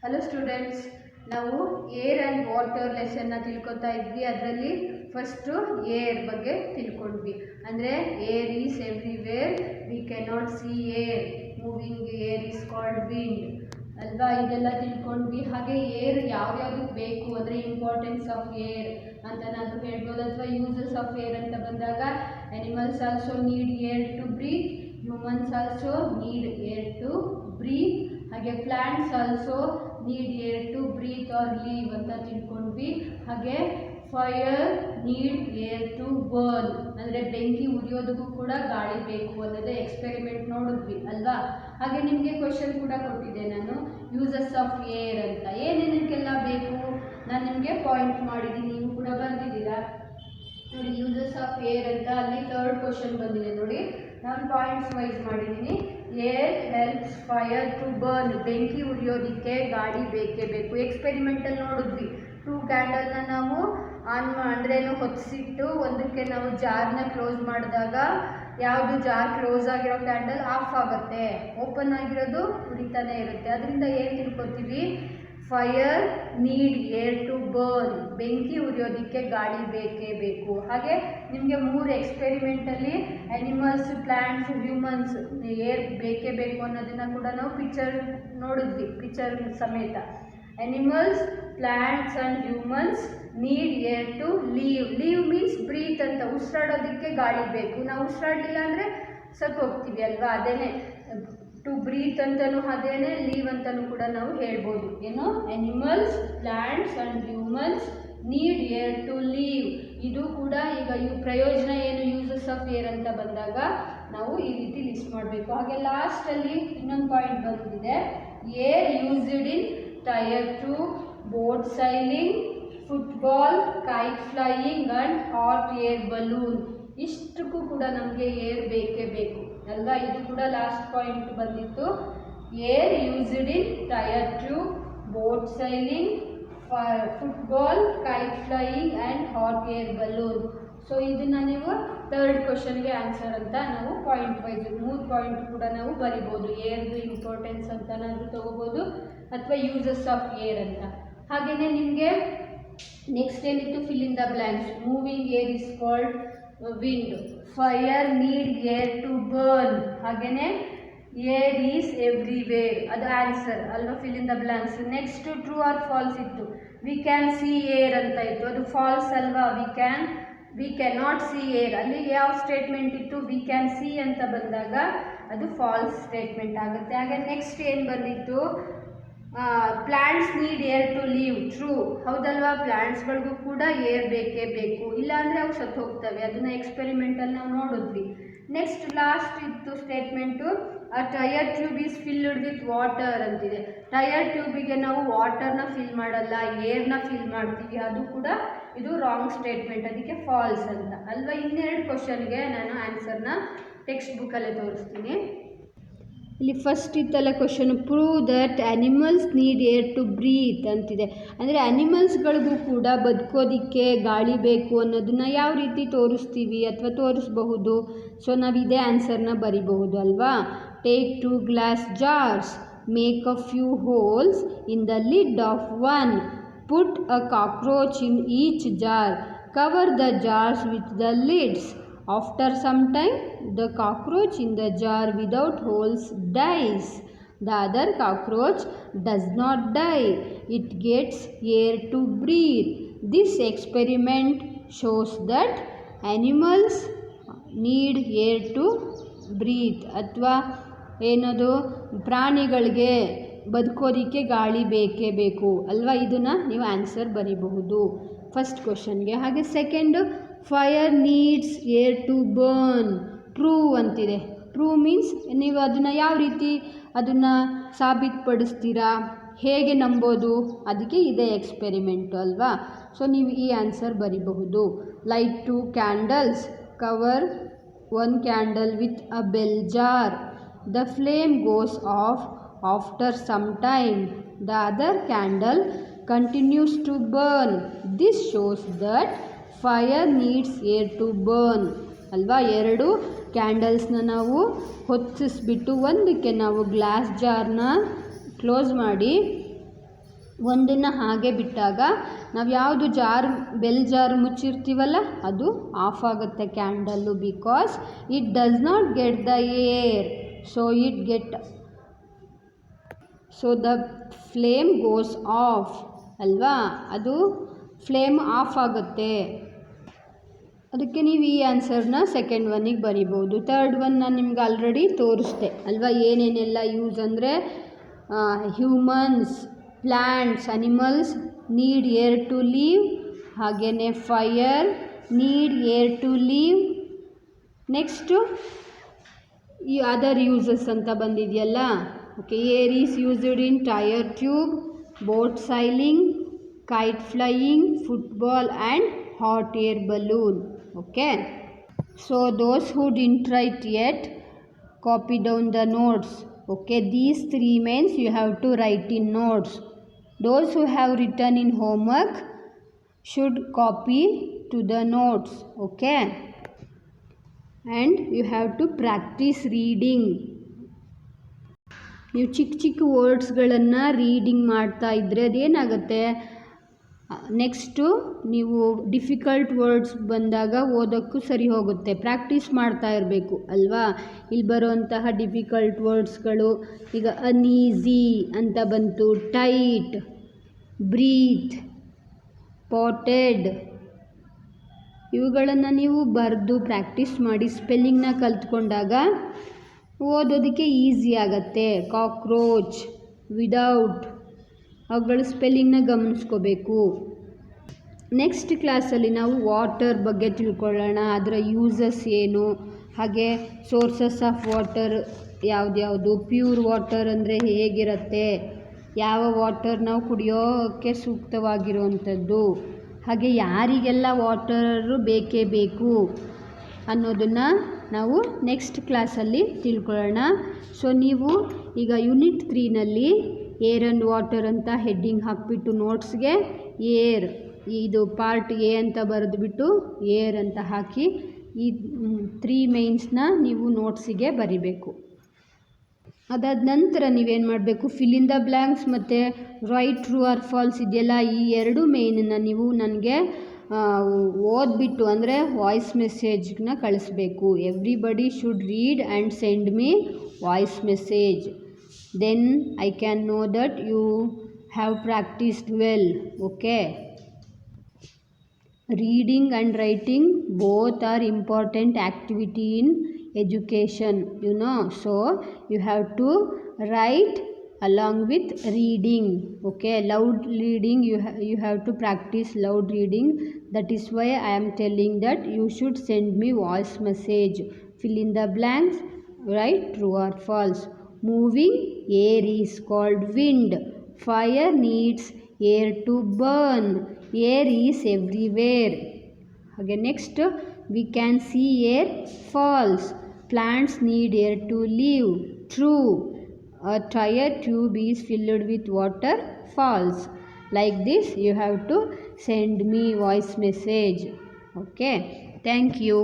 Hello students, ನಾವು air and water ಲೆಸನ್ನ ತಿಳ್ಕೊತಾ ಇದ್ವಿ. ಅದರಲ್ಲಿ ಫಸ್ಟು ಏರ್ ಬಗ್ಗೆ ತಿಳ್ಕೊಂಡ್ವಿ. ಅಂದರೆ air is everywhere, we cannot see air, moving air is called wind ಅಲ್ವಾ. ಇದೆಲ್ಲ ತಿಳ್ಕೊಂಡ್ವಿ. ಹಾಗೆ ಏರ್ ಯಾವ್ಯಾವ್ದಕ್ಕೆ ಬೇಕು ಅಂದರೆ ಇಂಪಾರ್ಟೆನ್ಸ್ ಆಫ್ ಏರ್ ಅಂತ ನಾವು ಹೇಳ್ಬೋದು. ಅಥವಾ ಯೂಸಸ್ ಆಫ್ ಏರ್ ಅಂತ ಬಂದಾಗ animals also need air to breathe, humans also need air to breathe, ಹಾಗೆ plants also need air to breathe or live ಅಂತ ತಿಳ್ಕೊಂಡ್ವಿ. ಹಾಗೆ fire need air to burn, ಅಂದರೆ ಬೆಂಕಿ ಉರಿಯೋದಕ್ಕೂ ಕೂಡ ಗಾಳಿ ಬೇಕು ಅನ್ನೋದೇ ಎಕ್ಸ್ಪೆರಿಮೆಂಟ್ ನೋಡಿದ್ವಿ ಅಲ್ವಾ. ಹಾಗೆ ನಿಮಗೆ ಕ್ವಶನ್ ಕೂಡ ಕೊಟ್ಟಿದ್ದೆ ನಾನು, ಯೂಸಸ್ ಆಫ್ ಏರ್ ಅಂತ ಏನೇನಕ್ಕೆಲ್ಲ ಬೇಕು ನಾನು ನಿಮಗೆ ಪಾಯಿಂಟ್ ಮಾಡಿದ್ದೀನಿ, ನೀವು ಕೂಡ ಬಂದಿದ್ದೀರಾ ನೋಡಿ. ಯೂಸಸ್ ಆಫ್ ಏರ್ ಅಂತ ಅಲ್ಲಿ ಥರ್ಡ್ ಕ್ವಶನ್ ಬಂದಿದೆ ನೋಡಿ, ನಾನು ಪಾಯಿಂಟ್ಸ್ ವೈಸ್ ಮಾಡಿದ್ದೀನಿ. Air helps fire to burn, ಬೆಂಕಿ ಉರಿಯೋದಕ್ಕೆ ಗಾಳಿ ಬೇಕೇ ಬೇಕು. ಎಕ್ಸ್ಪೆರಿಮೆಂಟಲ್ಲಿ ನೋಡಿದ್ವಿ, 2 ಕ್ಯಾಂಡಲ್ನ ನಾವು ಅಂದ್ರೇನು ಹೊತ್ತಿಸಿಟ್ಟು ಒಂದಕ್ಕೆ ನಾವು ಜಾರ್ನ ಕ್ಲೋಸ್ ಮಾಡಿದಾಗ ಯಾವುದು ಜಾರ್ ಕ್ಲೋಸ್ ಆಗಿರೋ ಕ್ಯಾಂಡಲ್ ಆಫ್ ಆಗುತ್ತೆ, ಓಪನ್ ಆಗಿರೋದು ಉರಿತಾನೆ ಇರುತ್ತೆ. ಅದರಿಂದ ಏನು ತಿಳ್ಕೊತೀವಿ, fire need air to burn, ಬೆಂಕಿ ಉರಿಯೋದಕ್ಕೆ ಗಾಳಿ ಬೇಕೇ ಬೇಕು. ಹಾಗೆ ನಿಮಗೆ 3 ಎಕ್ಸ್ಪೆರಿಮೆಂಟಲ್ಲಿ ಅನಿಮಲ್ಸ್, ಪ್ಲ್ಯಾಂಟ್ಸ್, ಹ್ಯೂಮನ್ಸ್ ಏರ್ ಬೇಕೇ ಬೇಕು ಅನ್ನೋದನ್ನು ಕೂಡ ನಾವು ಪಿಕ್ಚರ್ ನೋಡಿದ್ವಿ, ಪಿಕ್ಚರ್ ಸಮೇತ. Animals, plants and humans need air to live, live means breathe ಅಂತ, ಉಸಿರಾಡೋದಕ್ಕೆ ಗಾಳಿ ಬೇಕು. ನಾವು ಉಸಿರಾಡಲಿಲ್ಲ ಅಂದರೆ ಸತ್ತು ಹೋಗ್ತೀವಿ ಅಲ್ವಾ. ಅದೇನೆ ಟು ಬ್ರೀತ್ ಅಂತಲೂ ಅದೇನೆ, ಲೀವ್ ಅಂತಲೂ ಕೂಡ ನಾವು ಹೇಳ್ಬೋದು. ಏನು, animals, plants and humans need air to live. ಇದು ಕೂಡ ಈಗ ಪ್ರಯೋಜನ ಏನು ಯೂಸಸ್ ಆಫ್ ಏರ್ ಅಂತ ಬಂದಾಗ ನಾವು ಈ ರೀತಿ ಲಿಸ್ಟ್ ಮಾಡಬೇಕು. ಹಾಗೆ ಲಾಸ್ಟಲ್ಲಿ ಇನ್ನೊಂದು ಪಾಯಿಂಟ್ ಬಂದಿದೆ, air used in tyre tube, boat sailing, football, kite flying and hot air balloon. ಇಷ್ಟಕ್ಕೂ ಕೂಡ ನಮಗೆ ಏರ್ ಬೇಕೇ ಬೇಕು ಅಲ್ವಾ. ಇದು ಕೂಡ ಲಾಸ್ಟ್ ಪಾಯಿಂಟ್ ಬಂದಿತ್ತು. Air used in tyre tube, boat sailing, football, kite flying and hot air balloon. So ಇದನ್ನು ನೀವು ಥರ್ಡ್ ಕ್ವಶನ್ಗೆ ಆನ್ಸರ್ ಅಂತ ನಾವು ಪಾಯಿಂಟ್ ವೈಸ್ 3 ಪಾಯಿಂಟ್ ಕೂಡ ನಾವು ಬರಿಬೋದು. ಏರ್ದು ಇಂಪಾರ್ಟೆನ್ಸ್ ಅಂತನಾದರೂ ತೊಗೋಬೋದು ಅಥವಾ ಯೂಸಸ್ ಆಫ್ ಏರ್ ಅಂತ. ಹಾಗೆಯೇ ನಿಮಗೆ ನೆಕ್ಸ್ಟ್ ಏನಿತ್ತು, fill in the blanks. Moving air is called wind, fire need air to burn, ಹಾಗೆಯೇ ಏರ್ ಈಸ್ ಎವ್ರಿವೇರ್, ಅದು ಆನ್ಸರ್ ಅಲ್ವಾ, fill in the blanks. Next true or false ಇತ್ತು, ವಿ ಕ್ಯಾನ್ ಸಿ ಏರ್ ಅಂತ ಇತ್ತು, ಅದು falls ಅಲ್ವಾ. V cannot C air, ಅಲ್ಲಿ ಯಾವ ಸ್ಟೇಟ್ಮೆಂಟ್ ಇತ್ತು, ವಿ ಕ್ಯಾನ್ ಸಿ ಅಂತ ಬಂದಾಗ ಅದು ಫಾಲ್ಸ್ ಸ್ಟೇಟ್ಮೆಂಟ್ ಆಗುತ್ತೆ. ಹಾಗೆ ನೆಕ್ಸ್ಟ್ ಏನು ಬಂದಿತ್ತು, plants need air to live, true ಹೌದಲ್ವಾ. ಪ್ಲ್ಯಾಂಟ್ಸ್ಗಳಿಗೂ ಕೂಡ ಏರ್ ಬೇಕೇ ಬೇಕು, ಇಲ್ಲಾಂದರೆ ಅವು ಸತ್ತು ಹೋಗ್ತವೆ. ಅದನ್ನು ಎಕ್ಸ್ಪೆರಿಮೆಂಟಲ್ಲಿ ನಾವು ನೋಡಿದ್ವಿ. ನೆಕ್ಸ್ಟ್ ಲಾಸ್ಟ್ ಇತ್ತು ಸ್ಟೇಟ್ಮೆಂಟು, ಆ tyre tube is filled with water ಅಂತಿದೆ. ಟೈರ್ ಟ್ಯೂಬಿಗೆ ನಾವು ವಾಟರ್ನ ಫಿಲ್ ಮಾಡಲ್ಲ, ಏರ್ನ ಫಿಲ್ ಮಾಡ್ತೀವಿ. ಅದು ಕೂಡ ಇದು ರಾಂಗ್ ಸ್ಟೇಟ್ಮೆಂಟ್, ಅದಕ್ಕೆ ಫಾಲ್ಸ್ ಅಂತ ಅಲ್ವಾ. ಇನ್ನೆರಡು ಕ್ವಶನ್ಗೆ ನಾನು ಆನ್ಸರ್ನ ಟೆಕ್ಸ್ಟ್ ಬುಕ್ಕಲ್ಲೇ ತೋರಿಸ್ತೀನಿ. ಇಲ್ಲಿ ಫಸ್ಟ್ ಇತ್ತಲ್ಲ question, prove that animals need air to breathe ಅಂತಿದೆ. ಅಂದರೆ ಆ್ಯನಿಮಲ್ಸ್ಗಳಿಗೂ ಕೂಡ ಬದುಕೋದಕ್ಕೆ ಗಾಳಿ ಬೇಕು ಅನ್ನೋದನ್ನು ಯಾವ ರೀತಿ ತೋರಿಸ್ತೀವಿ ಅಥವಾ ತೋರಿಸಬಹುದು. ಸೊ ನಾವು ಇದೇ ಆನ್ಸರ್ನ ಬರಿಬಹುದು ಅಲ್ವಾ. Take 2 glass jars, make a few holes in the lid of one, put a cockroach in each jar, cover the jars with the lids. After some time, the cockroach in the jar without holes dies. The other cockroach does not die. It gets air to breathe. This experiment shows that animals need air to breathe. ಅಥವಾ ಏನದು, ಪ್ರಾಣಿಗಳಿಗೆ ಬದುಕೋದಕ್ಕೆ ಗಾಳಿ ಬೇಕೇ ಬೇಕು ಅಲ್ವಾ. ಇದನ್ನು ನೀವು answer ಬರೀಬಹುದು first ಕ್ವಶನ್ಗೆ. ಹಾಗೆ second, fire needs air to burn, prove ಅಂತಿದೆ. ಪ್ರೂವ್ ಮೀನ್ಸ್ ನೀವು ಅದನ್ನು ಯಾವ ರೀತಿ ಅದನ್ನು ಸಾಬೀತುಪಡಿಸ್ತೀರಾ, ಹೇಗೆ ನಂಬೋದು, ಅದಕ್ಕೆ ಇದೆ ಎಕ್ಸ್ಪೆರಿಮೆಂಟು ಅಲ್ವಾ. ಸೊ ನೀವು ಈ ಆನ್ಸರ್ ಬರಿಬಹುದು. Light 2 candles, cover 1 candle with a bell jar, the flame goes off after some time, the other candle continues to burn. This shows that fire needs air to burn ಅಲ್ವಾ. 2 ಕ್ಯಾಂಡಲ್ಸ್ನ ನಾವು ಹೊತ್ತಿಸ್ಬಿಟ್ಟು ಒಂದಕ್ಕೆ ನಾವು glass ಜಾರ್ನ close ಮಾಡಿ ಒಂದನ್ನು ಹಾಗೆ ಬಿಟ್ಟಾಗ ನಾವು ಯಾವುದು ಬೆಲ್ ಜಾರ್ ಮುಚ್ಚಿರ್ತೀವಲ್ಲ ಅದು ಆಫ್ ಆಗುತ್ತೆ candle, because it does not get the air, so the flame goes of ಅಲ್ವಾ, ಅದು ಫ್ಲೇಮ್ ಆಫ್ ಆಗುತ್ತೆ. ಅದಕ್ಕೆ ನೀವು ಈ ಆನ್ಸರ್ನ ಸೆಕೆಂಡ್ ಒನ್ನಿಗೆ ಬರಿಬೋದು. ಥರ್ಡ್ ಒನ್ ನಾನು ನಿಮ್ಗೆ ಆಲ್ರೆಡಿ ತೋರಿಸ್ದೆ ಅಲ್ವಾ, ಏನೇನೆಲ್ಲ ಯೂಸ್ ಅಂದರೆ humans, plants, animals need air to live, ಹಾಗೆಯೇ fire need air to live. Next ಈ ಅದರ್ ಯೂಸಸ್ ಅಂತ ಬಂದಿದೆಯಲ್ಲ. Okay, air is used in tyre tube, boat sailing, kite flying, football and hot air balloon. Okay, so those who didn't write yet, copy down the notes. Okay, these 3 mains you have to write in notes. Those who have written in homework should copy to the notes. Okay, and you have to practice reading. ನೀವು ಚಿಕ್ಕ ವರ್ಡ್ಸ್ಗಳನ್ನು reading ಮಾಡ್ತಾ ಇದ್ದರೆ ಅದೇನಾಗುತ್ತೆ, next ನೀವು difficult words ಬಂದಾಗ ಓದೋಕ್ಕೂ ಸರಿ ಹೋಗುತ್ತೆ. Practice ಮಾಡ್ತಾ ಇರಬೇಕು ಅಲ್ವಾ. ಇಲ್ಲಿ ಬರುವಂತಹ ಡಿಫಿಕಲ್ಟ್ ವರ್ಡ್ಸ್ಗಳು ಈಗ ಅನ್ಈಸಿ ಅಂತ ಬಂತು, ಟೈಟ್, ಬ್ರೀತ್, ಪಾಟೆಡ್, ಇವುಗಳನ್ನು ನೀವು ಬರೆದು ಪ್ರಾಕ್ಟೀಸ್ ಮಾಡಿ ಸ್ಪೆಲ್ಲಿಂಗ್ನ ಕಲ್ತ್ಕೊಂಡಾಗ ಓದೋದಕ್ಕೆ ಈಸಿ ಆಗುತ್ತೆ. ಕಾಕ್ರೋಚ್, ವಿದೌಟ್, ಅವುಗಳ ಸ್ಪೆಲ್ಲಿಂಗ್ನ ಗಮನಿಸ್ಕೋಬೇಕು. ನೆಕ್ಸ್ಟ್ ಕ್ಲಾಸಲ್ಲಿ ನಾವು ವಾಟರ್ ಬಗ್ಗೆ ತಿಳ್ಕೊಳ್ಳೋಣ, ಅದರ ಯೂಸಸ್ ಏನು, ಹಾಗೆ ಸೋರ್ಸಸ್ ಆಫ್ ವಾಟರ್ ಯಾವ್ದ್ಯಾವುದು, ಪ್ಯೂರ್ ವಾಟರ್ ಅಂದರೆ ಹೇಗಿರುತ್ತೆ, ಯಾವ ವಾಟರ್ ನಾವು ಕುಡಿಯೋಕ್ಕೆ ಸೂಕ್ತವಾಗಿರುವಂಥದ್ದು, ಹಾಗೆ ಯಾರಿಗೆಲ್ಲ ವಾಟರು ಬೇಕೇ ಬೇಕು ಅನ್ನೋದನ್ನು ನಾವು ನೆಕ್ಸ್ಟ್ ಕ್ಲಾಸಲ್ಲಿ ತಿಳ್ಕೊಳ್ಳೋಣ. ಸೊ ನೀವು ಈಗ ಯೂನಿಟ್ 3ನಲ್ಲಿ ಏರ್ ಆ್ಯಂಡ್ ವಾಟರ್ ಅಂತ ಹೆಡ್ಡಿಂಗ್ ಹಾಕಿಬಿಟ್ಟು ನೋಟ್ಸ್ಗೆ ಏರ್, ಇದು ಪಾರ್ಟ್ ಎ ಅಂತ ಬರೆದುಬಿಟ್ಟು ಏರ್ ಅಂತ ಹಾಕಿ ಈ 3 ಮೇನ್ಸ್ನ ನೀವು ನೋಟ್ಸಿಗೆ ಬರಿಬೇಕು. ಅದಾದ ನಂತರ ನೀವೇನು ಮಾಡಬೇಕು, ಫಿಲ್ ಇನ್ ದ ಬ್ಲ್ಯಾಂಕ್ಸ್ ಮತ್ತು ರೈಟ್ ಟ್ರೂ ಆರ್ ಫಾಲ್ಸ್ ಇದೆಯಲ್ಲ, ಈ 2 ಮೇನನ್ನು ನೀವು ನನಗೆ ಓದ್ಬಿಟ್ಟು ಅಂದರೆ ವಾಯ್ಸ್ ಮೆಸೇಜ್ನ ಕಳಿಸ್ಬೇಕು. Everybody should read and send me voice message. Then I can know that you have practiced well. Okay, reading and writing both are important activity in education, you know, so you have to write along with reading. Okay, loud reading, you have to practice loud reading. That is why I am telling that you should send me voice message. Fill in the blanks, write true or false. Moving air is called wind. Fire needs air to burn. Air is everywhere. Again, next we can see air. False. Plants need air to live. True. A tire tube is filled with water. False. Like this you have to send me voice message. Okay, thank you.